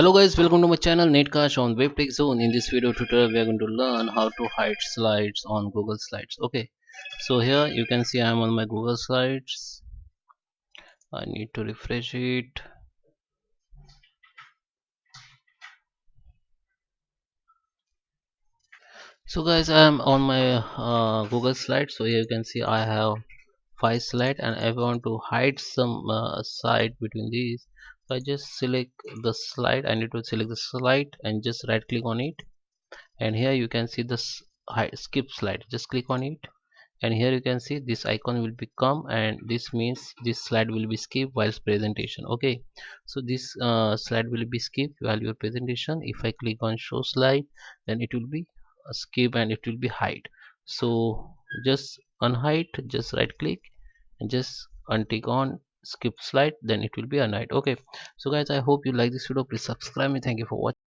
Hello guys, welcome to my channel Netcash on WebTech Zone. In this video tutorial we are going to learn how to hide slides on Google Slides. Okay, so here you can see I am on my Google Slides. I need to refresh it. So guys, I am on my Google Slides. So here you can see I have 5 slides and I want to hide some side between these. So I just select the slide. I need to select the slide and just right click on it, and here you can see this skip slide. Just click on it, and here you can see this icon will become, and this means this slide will be skipped while presentation. Okay, so this slide will be skipped while your presentation. If I click on show slide, then it will be skip and it will be hide. So just unhide, just right click and just untick on skip slide, then it will be unhide. Okay, so guys, I hope you like this video. Please subscribe me. Thank you for watching.